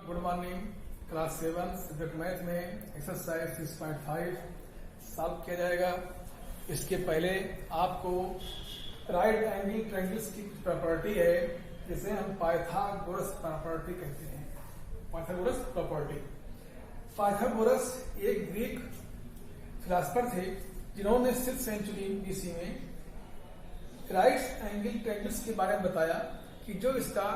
Good morning. Class 7 subject math में exercise 6.5 solve किया जाएगा। इसके पहले आपको राइट एंगल ट्रायंगल्स की प्रॉपर्टी है जिसे हम पाइथागोरस प्रॉपर्टी कहते हैं। Pythagoras property. पाइथागोरस एक ग्रीक फिलोसोफर थे जिन्होंने 6th सेंचुरी बीसी में राइट एंगल ट्रायंगल्स के बारे में बताया कि जो इसका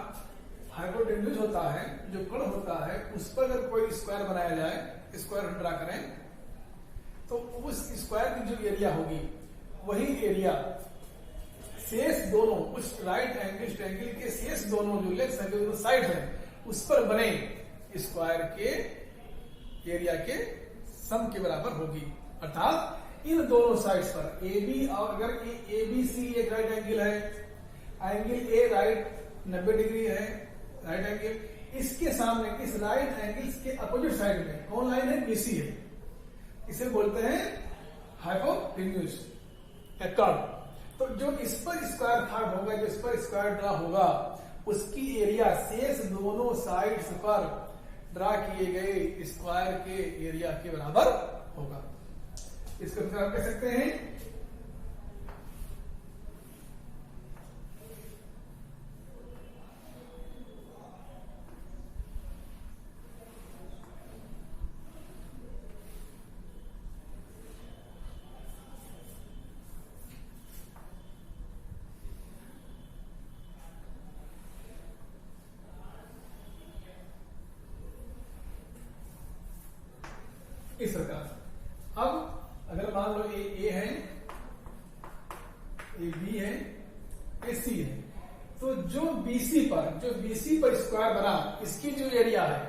हाइपोटेन्यूज होता है, जो कोण होता है, उस पर अगर कोई स्क्वायर बनाया जाए, स्क्वायर ड्रा करें, तो उस स्क्वायर की जो एरिया होगी वही एरिया शेष दोनों उस राइट एंगल ट्रायंगल के शेष दोनों जो लेग्स है, जो साइड है, उस पर बने स्क्वायर के एरिया के सम के बराबर होगी। अर्थात इन दोनों साइड्स पर ए बी, और अगर ए बी सी एक राइट एंगल है, एंगल ए राइट 90 डिग्री है राइट एंगल, इसके सामने इस राइट एंगल के अपोजिट साइड में कौन लाइन है? बीसी है। इसे बोलते हैं हाइपोटेन्यूज या कर्व। तो जो इस पर स्क्वायर कार्व होगा, जो इस पर स्क्वायर ड्रा होगा, उसकी एरिया शेष दोनों साइड्स पर ड्रा किए गए स्क्वायर के एरिया के बराबर होगा। इसको हम कह सकते हैं इस प्रकार। अब अगर मान लो ए है, ए बी है, ए सी है, तो जो बीसी पर स्क्वायर बना, इसकी जो एरिया है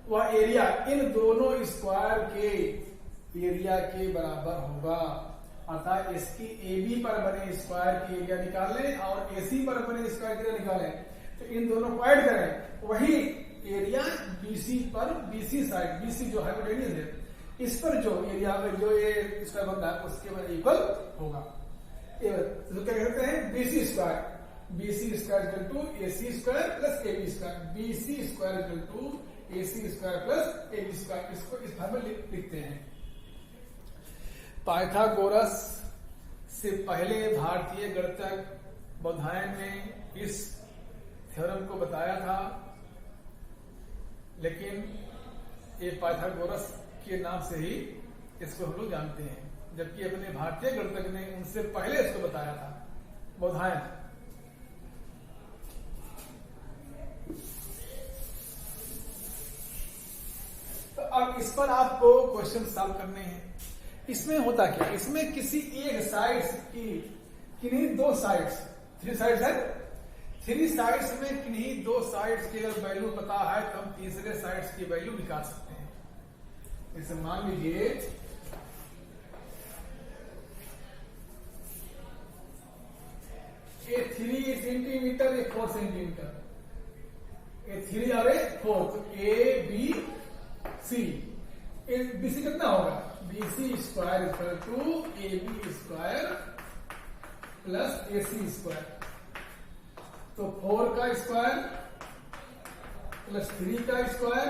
वह एरिया इन दोनों स्क्वायर के एरिया के बराबर होगा। अर्थात इसकी ए बी पर बने स्क्वायर की एरिया निकाल लें और ए सी पर बने स्क्वायर की एरिया निकालें, तो इन दोनों को ऐड करें, वही एरिया बीसी पर, बीसी साइड, बीसी जो हाइपोटेन्यूज है, इस पर जो एरिया जो ये स्क्वायर बनता है उसके इक्वल होगा। तो क्या कहते हैं? BC square, BC square equal to AC square plus AB square, BC square equal to AC square plus AB square. इसको इस भाग में लिखते हैं। पाइथागोरस से पहले भारतीय गणितज्ञ बौधायन ने इस थ्योरम को बताया था, लेकिन ये पाइथागोरस के नाम से ही इसको हम लोग जानते हैं, जबकि अपने भारतीय गणितज्ञ ने उनसे पहले इसको बताया था, बौधायन। तो अब इस पर आपको क्वेश्चन सॉल्व करने हैं। इसमें होता क्या? इसमें किसी एक साइड की किन्हीं दो साइड्स, 3 साइड्स है, 3 साइड्स में किन्हीं दो साइड्स की अगर वैल्यू पता है तो हम तीसरे साइड्स की वैल्यू निकाल सकते हैं। जैसे मान लीजिए ये 3 सेंटीमीटर, ये 4 सेंटीमीटर, ये 3 और 4, तो A B C, B C कितना होगा? B C square equal to A B square plus A C square. तो 4 का स्क्वायर प्लस 3 का square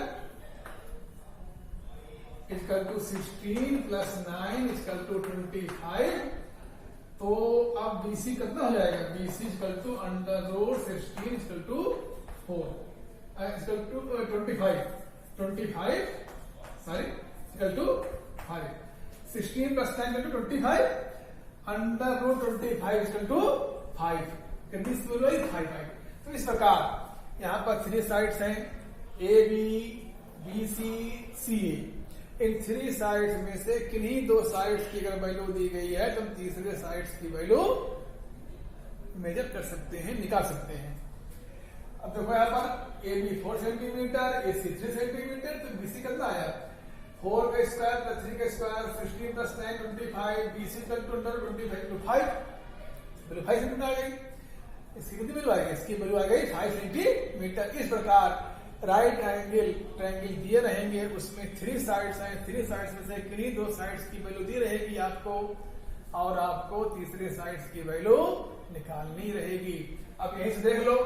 equal to 16 plus 9 equal to 25। तो अब बीसी कितना हो जाएगा? BC equal to under root 16 equal to 4 equal to 25 sorry equal to 5। 16 plus 9 equal to 25 under root 25 equal to 5। कितनी value आई? 5। तो इस प्रकार यहां पर 3 साइड्स हैं, A B, B C, C A. इन 3 साइड्स में से किन्हीं दो साइड्स की अगर वैल्यू दी गई है तो हम तीसरे साइड्स की वैल्यू मेजर कर सकते हैं, निकाल सकते हैं। अब देखो यहां पर A B 4 centimetre, A C 3 centimetre, तो बीसी कितना आया? 4 का स्क्वायर प्लस 3 का square, 16 plus 9 25, BC equal to under 25 to 5 centimetre आ गई। इसकी कितनी वैल्यू आ गई? इसकी वैल्यू आ गई 5 सेंटीमीटर। इस प्रकार राइट एंगल ट्रायंगल दिए रहेंगे, उसमें 3 साइड्स हैं, 3 साइड्स में से किन्हीं दो साइड्स की वैल्यू दी रहेगी आपको, और आपको तीसरे साइड्स की वैल्यू निकालनी रहेगी। अब यहीं से देख लो,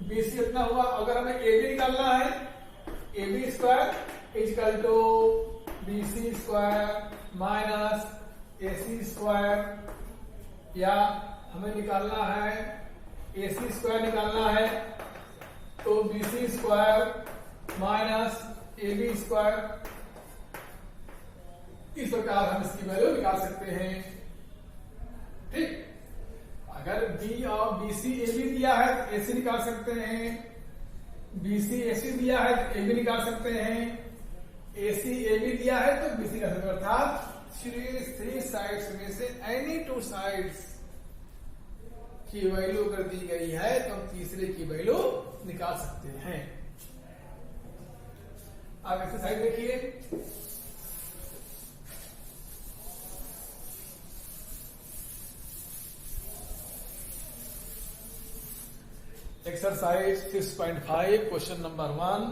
BC कितना हुआ, अगर हमें AB निकालना है, AB square equal to BC square minus AC square, या हमें निकालना है AC स्क्वायर निकालना है तो BC square minus AB square. इस प्रकार हम इसकी वैल्यू निकाल सकते हैं। ठीक, अगर B और BC AB दिया है तो AC निकाल सकते हैं, BC AC दिया है तो AB निकाल सकते हैं, AC AB दिया है तो BC निकाल सकते हैं। अर्थात थ्री साइड्स में से एनी टू साइड्स की वैल्यू अगर दी गई है तो हम तीसरे की वैल्यू निकाल सकते हैं। अब एक्सरसाइज देखिए, exercise 6.5 question number 1।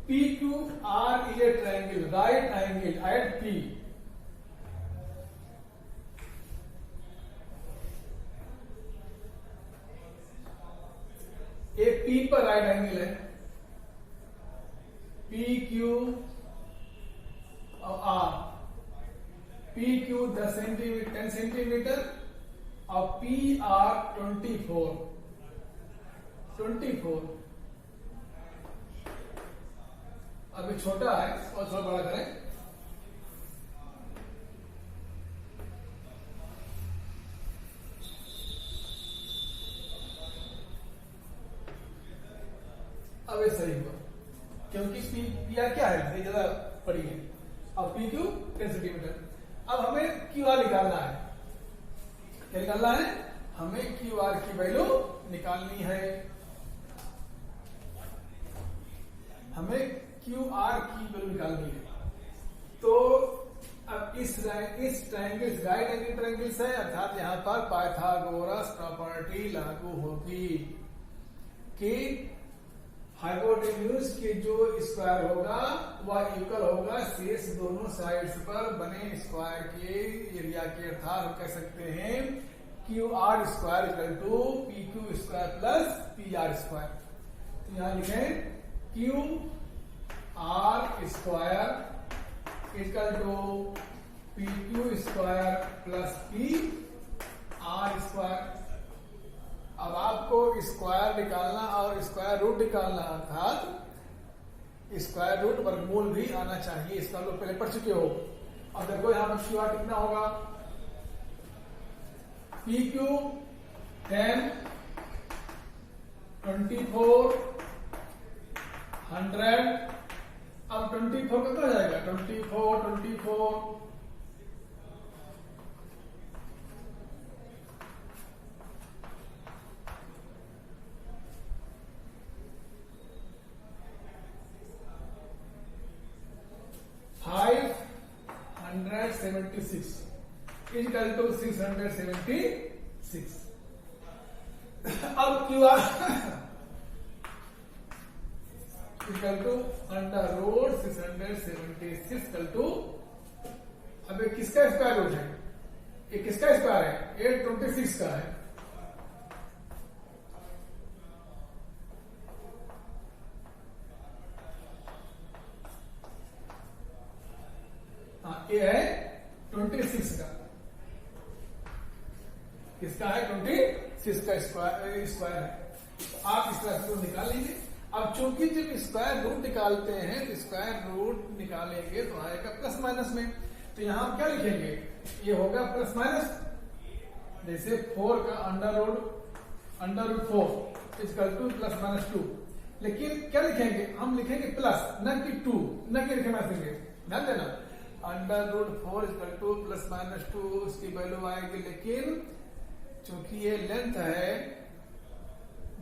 PQR is a triangle, right angle at P. ये P पर राइट एंगल है, PQ और R। PQ 10 सेंटीमीटर और PR 24। अभी छोटा है और थोड़ा बड़ा करें। अब ये सही हुआ क्योंकि PR क्या है, ये ज्यादा बड़ी है और PQ 10 सेंटीमीटर। अब हमें QR निकालना है। क्या निकालना है? हमें QR की वैल्यू निकालनी है। हमें QR की वैल्यू निकालनी है। तो अब इस ट्रायंगल राइट एंगल ट्रायंगल्स है, अर्थात यहां पर पाइथागोरस प्रॉपर्टी लागू होगी कि हाइपोटेन्यूज के जो स्क्वायर होगा वह इक्वल होगा शेष दोनों साइड्स पर बने स्क्वायर के एरिया के। अर्थात हम कह सकते हैं QR square equal to PQ square plus PR square. तो यहां लिखें QR square equal to PQ square plus PR square. अब आपको स्क्वायर निकालना और स्क्वायर रूट निकालना, अर्थात स्क्वायर रूट वर्गमूल भी आना चाहिए। इसका लोग पहले पढ़ चुके हो। अब देखो यहां पर QR कितना होगा, PQ 10 24 100। अब 24 कितना जाएगा, 24 576 इक्वल टू 676। अब QR equal to under root 676 equal to, अब ये किसका स्क्वायर रूट है, ये किसका स्क्वायर है, ये 26 का है। ये है 26 का, किसका है 26 का स्क्वायर है। तो आप इस तरह से निकाल लेंगे। अब चूंकि जब स्क्वायर रूट निकालते हैं तो स्क्वायर रूट निकालेंगे तो आएगा प्लस माइनस में। तो यहां हम क्या लिखेंगे, ये होगा प्लस माइनस, जैसे 4 का under root 4 equal to plus minus 2। लेकिन क्या लिखेंगे, हम लिखेंगे प्लस, न कि 2, न कि लिखना देंगे, ध्यान देना। Under root 4 equal to plus minus 2 उसकी वैल्यू आएगी। लेकिन चूंकि ये लेंथ है,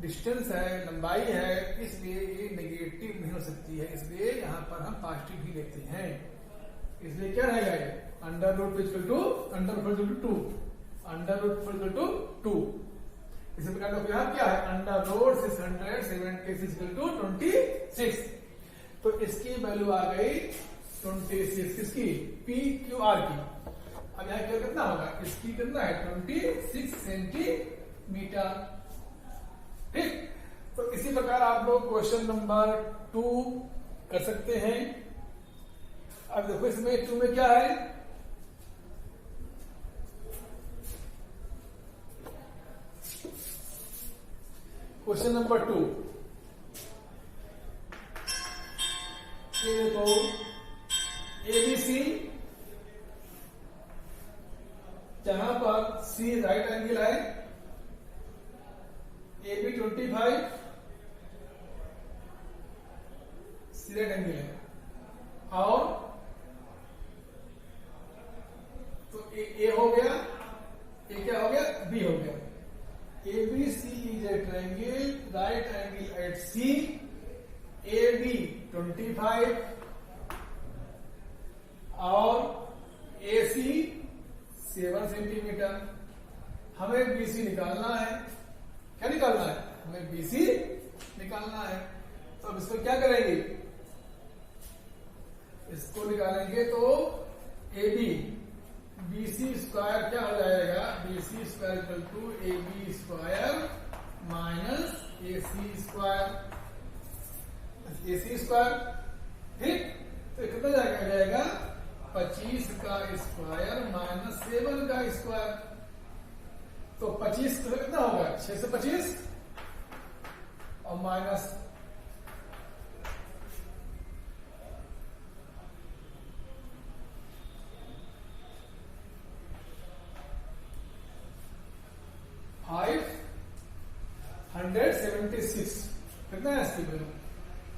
डिस्टेंस है, लंबाई है, इसलिए ये नेगेटिव नहीं हो सकती है, इसलिए यहां पर हम पॉजिटिव ही लेते हैं। इसलिए क्या रहेगा, ये under root equal to under root equal to 2। इसी प्रकार देखो यहाँ क्या है, अंडर रोड 676 तो इसकी वैल्यू आ गई 26 किसकी, पी क्यू आर की। अब यहाँ क्या कितना होगा, इसकी कितना है 26 सेंटीमीटर। ठीक, तो इसी प्रकार आप लोग क्वेश्चन नंबर 2 कर सकते हैं। अब देखो इसमें 2 में क्या है, क्वेश्चन नंबर 2 ये देखो एबीसी, जहां पर सी राइट एंगल है, AB 25 सी राइट एंगल है, और तो ए हो गया, ए क्या हो गया, बी हो गया। ABC is a triangle, right angle at C, AB 25 और AC 7 सेंटीमीटर। हमें BC निकालना है, क्या निकालना है, हमें BC निकालना है। तो अब इसको क्या करेंगे, इसको निकालेंगे तो AB BC स्क्वायर क्या हो जाएगा, BC square equal to AB square minus AC square, AC square. ठीक, तो कितना जाएगा 25 का स्क्वायर माइनस 7 का स्क्वायर। तो 25 कितना होगा, 6 से 25 और माइनस 576 कितना है इसकी वैल्यू,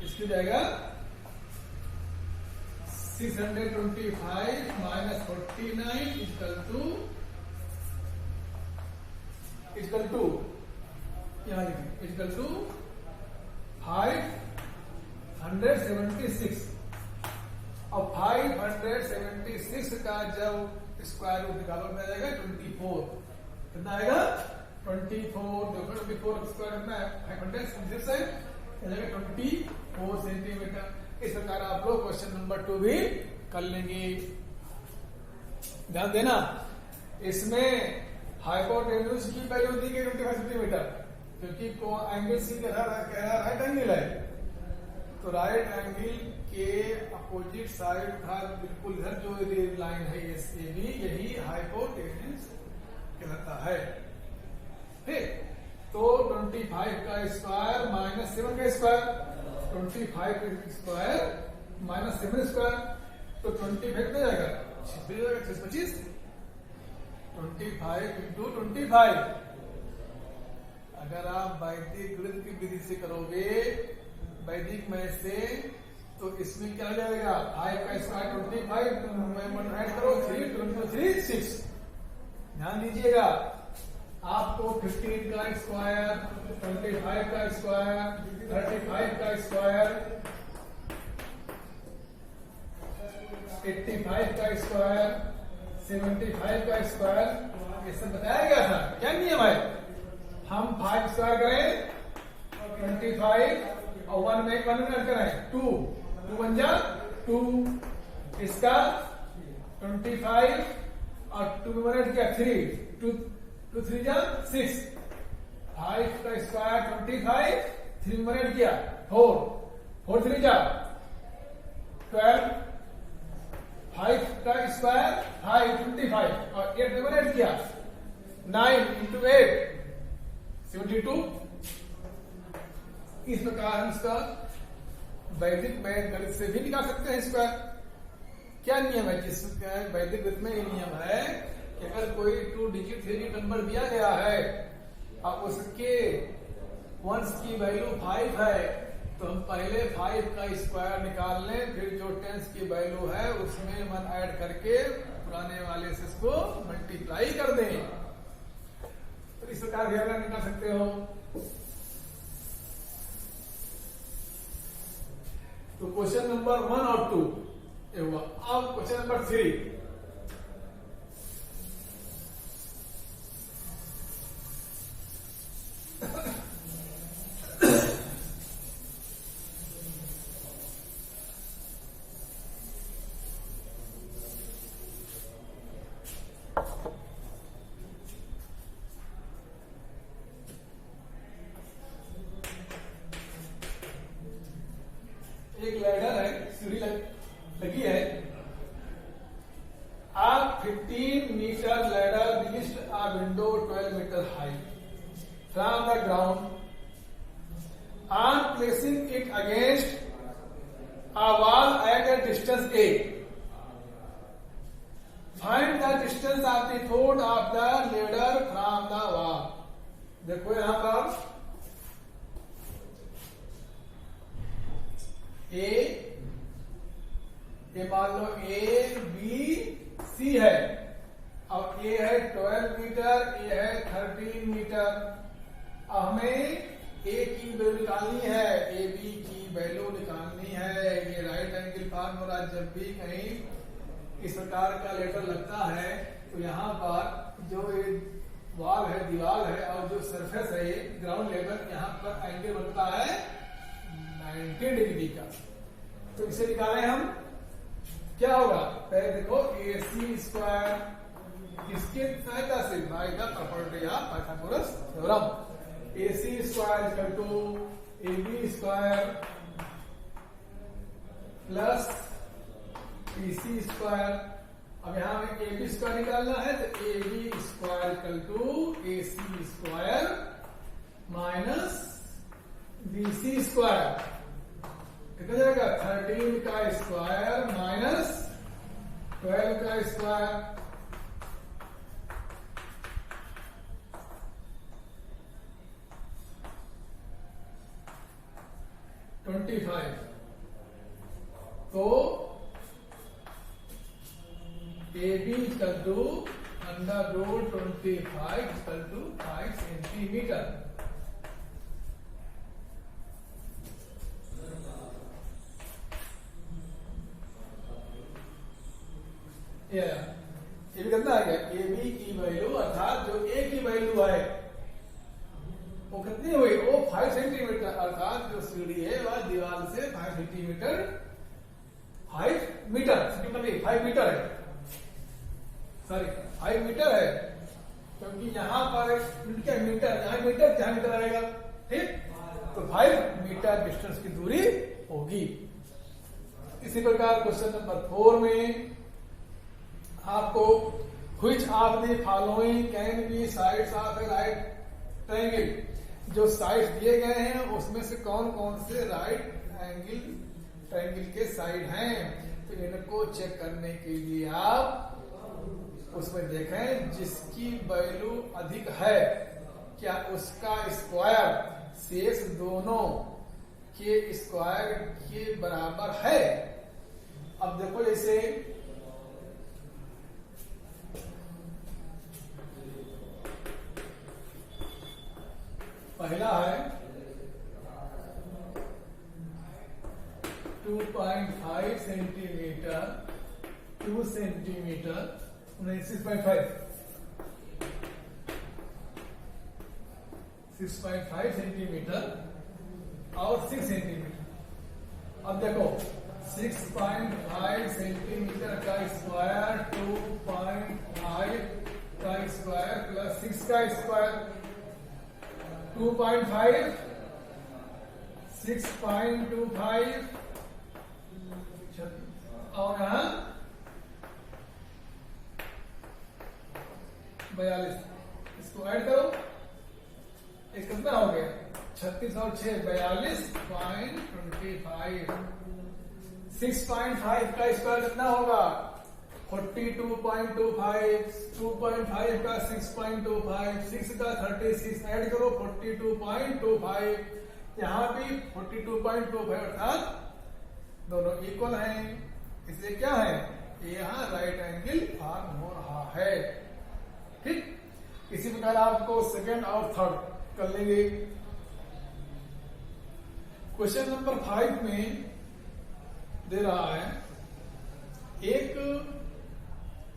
इसकी जाएगा 625 माइनस 49 इक्वल टू यहाँ लिखें इक्वल टू 576। और 576 का जब स्क्वायर रूट निकालो में जाएगा 24, कितना आएगा 24, 24 स्क्वायर कितना है 576 है, 24 सेंटीमीटर। इस प्रकार आप लोग क्वेश्चन नंबर 2 भी कर लेंगे। ध्यान देना, इसमें हाइपोटेन्यूज की वैल्यू दी गई 25 सेंटीमीटर, क्योंकि एंगल सी कह रहा राइट एंगल है, तो राइट एंगल के अपोजिट साइड का बिल्कुल इधर जो लाइन है AB, यही हाइपोटेन्यूज कहलाता है। ठीक, तो 25 का स्क्वायर माइनस 7 का स्क्वायर, 25 स्क्वायर माइनस 7 स्क्वायर, तो 25 कितना जाएगा 26, 25 इंटू 25। अगर आप वैदिक गणित की विधि से करोगे, वैदिक में से, तो इसमें क्या जाएगा 5 का स्क्वायर 25 ऐड करो 3 3 6। ध्यान दीजिएगा, आपको 15 का स्क्वायर, 25 का स्क्वायर, 35 का स्क्वायर, 85 का स्क्वायर, 75 का स्क्वायर, ये सब बताया गया था। क्या नियम है, हम 5 स्क्वायर करें 25 और 1 में 1 ऐड करें 2 1 जा 2, इसका 25 और 2 में 1 किया 3 2 3 जा 6, 5 का स्क्वायर 25, 3 में 1 किया 4 3 जा 12, 5 का स्क्वायर 5 25 और 8 में 1 किया 9 इंटू 8 72। इस प्रकार हम इसका वैदिक गणित से भी निकाल सकते हैं स्क्वायर। क्या नियम है, जिसका वैदिक गणित में ये नियम है कि अगर कोई 2 डिजिट 3 नंबर दिया गया है और उसके वंश की वैल्यू 5 है, तो हम पहले 5 का स्क्वायर निकाल लें, फिर जो टेंस की वैल्यू है उसमें 1 ऐड करके पुराने वाले से इसको मल्टीप्लाई कर दें। तो इस प्रकार भी अगर निकाल सकते हो। तो क्वेश्चन नंबर 1 और 2 ये हुआ। अब क्वेश्चन नंबर 3, एक लैडर है, सीढ़ी लगी है। A 15-meter ladder reached a window 12 meter high from the ground. On placing it against a wall at a distance A, find the distance of the foot of the ladder from the wall. देखो यहां पर ये मान लो A B C है, अब A है 12 metre, A है 13 metre. अब हमें A की वैल्यू निकालनी है, ए बी की वैल्यू निकालनी है। ये राइट एंगल फार्मूला जब भी कहीं इस प्रकार का लेटर लगता है तो यहाँ पर जो ये वॉल है, दीवार है, और जो सरफेस है ये ग्राउंड लेवल, यहाँ पर एंगल बनता है 90 डिग्री का। तो इसे निकालें हम, क्या होगा? पहले देखो AC स्क्वायर इसके सहायता से by the property of Pythagoras theorem, AC square equal to AB square plus PC square. अब यहां हमें AB स्क्वायर निकालना है तो AB square equal to AC square minus BC square. कितना जाएगा? 13 का स्क्वायर माइनस 12 का स्क्वायर। तो AB equal to under root 25 equal to 5 centimetre. ये भी कितना आ गया? AB की वैल्यू अर्थात जो A की वैल्यू है वो कितनी हुई? वो 5 सेंटीमीटर, अर्थात जो सीढ़ी है वह दीवार से 5 सेंटीमीटर 5 मीटर है, सॉरी 5 मीटर है, क्योंकि यहाँ पर क्या मीटर, यहाँ मीटर क्या मीटर आएगा, ठीक? तो 5 मीटर डिस्टेंस की दूरी होगी। इसी प्रकार क्वेश्चन नंबर 4 में आपको which of the following can be sides of A right triangle, जो साइड्स दिए गए हैं उसमें से कौन कौन से राइट एंगल ट्रायंगल के साइड हैं। तो इनको चेक करने के लिए आप उसमें देखें जिसकी वैल्यू अधिक है क्या उसका स्क्वायर शेष दोनों के स्क्वायर के बराबर है। अब देखो जैसे पहला है 2.5 सेंटीमीटर 2 सेंटीमीटर 6.5 सेंटीमीटर और 6 सेंटीमीटर। अब देखो 6.5 सेंटीमीटर का स्क्वायर 2.5 का स्क्वायर प्लस 6 का स्क्वायर 2.5 6.25 और यहां 42। इसको ऐड करो, एक कितना हो गया? 36 और 6 42.25। 6.5 का स्क्वायर कितना होगा? 42.25। 2.5 का 6.25, 6 का 36, ऐड करो 42.25। यहां भी 42.25 अर्थात दोनों इक्वल हैं, इसलिए क्या है? यहां राइट एंगल फॉर्म हो रहा है, ठीक। इसी प्रकार आपको सेकंड और थर्ड कर लेंगे। क्वेश्चन नंबर 5 में दे रहा है एक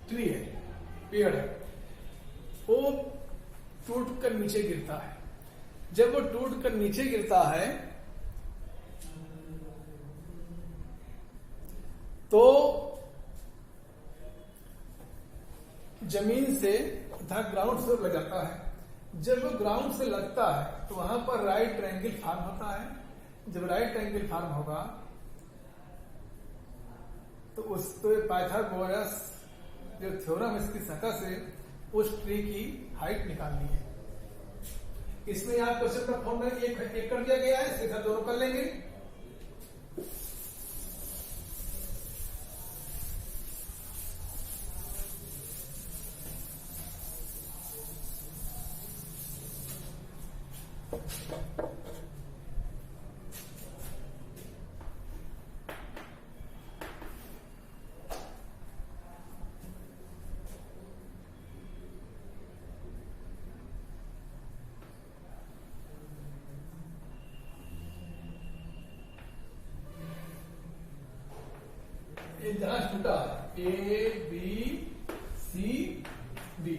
ट्री है, पेड़ है, वो टूट कर नीचे गिरता है। जब वो टूट कर नीचे गिरता है तो जमीन से तथा ग्राउंड से लग जाता है। जब वो ग्राउंड से लगता है तो वहां पर राइट ट्रायंगल फॉर्म होता है। जब राइट ट्रायंगल फॉर्म होगा तो उस तो पाइथागोरस जो थ्योरम इसकी सतह से उस ट्री की हाइट निकालनी है। इसमें यहाँ क्वेश्चन का फॉर्म एक कर दिया गया है, सीधा दोनों कर लेंगे। जहां टूटा ए बी सी डी,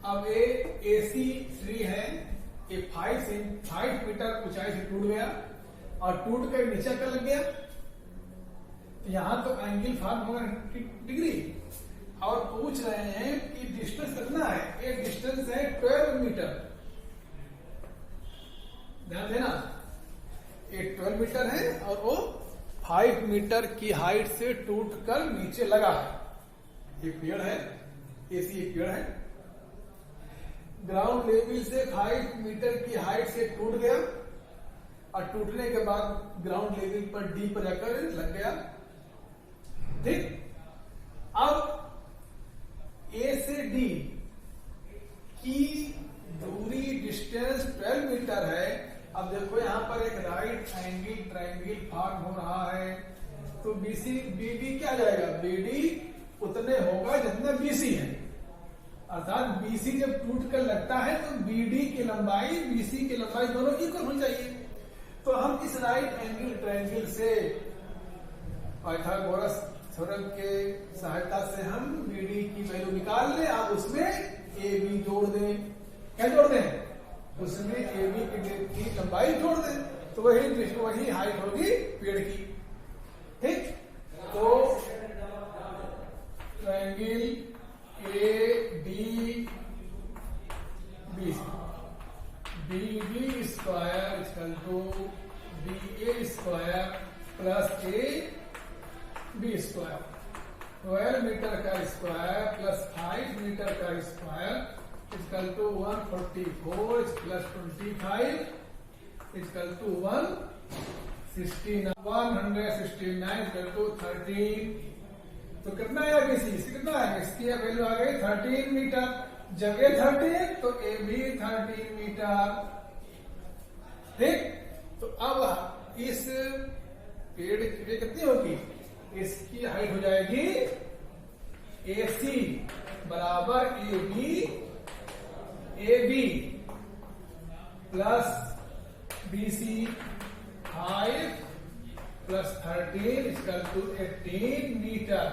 अब ए सी ट्री है, ये 5 मीटर ऊंचाई से टूट गया और टूट कर नीचे कर लग गया। यहां तो एंगल फॉर्म होगा 90 डिग्री और पूछ रहे हैं कि डिस्टेंस कितना है। ये डिस्टेंस है 12 मीटर। ध्यान देना, ये 12 मीटर है और वो 5 मीटर की हाइट से टूट कर नीचे लगा है। ये पेड़ है, एसी एक पेड़ है, ग्राउंड लेवल से 5 मीटर की हाइट से टूट गया और टूटने के बाद ग्राउंड लेवल पर डी पर जाकर लग गया। ठीक, अब ए से डी की दूरी डिस्टेंस 12 मीटर है। अब देखो यहां पर एक राइट एंगल ट्रायंगल फॉर्म हो रहा है, तो बीसी बीडी क्या जाएगा, बीडी उतने होगा जितना बीसी है। अर्थात बीसी जब टूट कर लगता है तो बीडी की लंबाई बीसी की लंबाई दोनों इक्वल होनी चाहिए। तो हम इस राइट एंगल ट्रायंगल से पाइथागोरस थ्योरम के सहायता से हम बीडी की वैल्यू निकाल लें। अब उसमें ए बी जोड़ दें। क्या जोड़ दें, उसमें ए बी की लंबाई जोड़ दें, तो वही हाइट होगी पेड़ की। ठीक, तो triangle A D B B square equal to B A square plus A B square, 12 metre का स्क्वायर प्लस 5 मीटर का square equal to 144 plus 25 equal to 169 equal to 13। तो कितना है बीसी, कितना है, इसकी वैल्यू आ गई 13 मीटर। जगह 13 तो ए भी 13 मीटर। ठीक, तो अब इस पेड़ की कितनी होगी, इसकी हाइट हो जाएगी ए सी बराबर A B plus B C 5 plus 13 equal to 18 metre.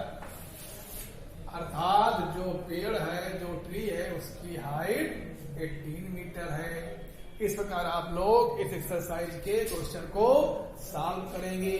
अर्थात जो पेड़ है, जो ट्री है, उसकी हाइट 18 मीटर है। इस प्रकार आप लोग इस एक्सरसाइज के क्वेश्चन को सॉल्व करेंगे।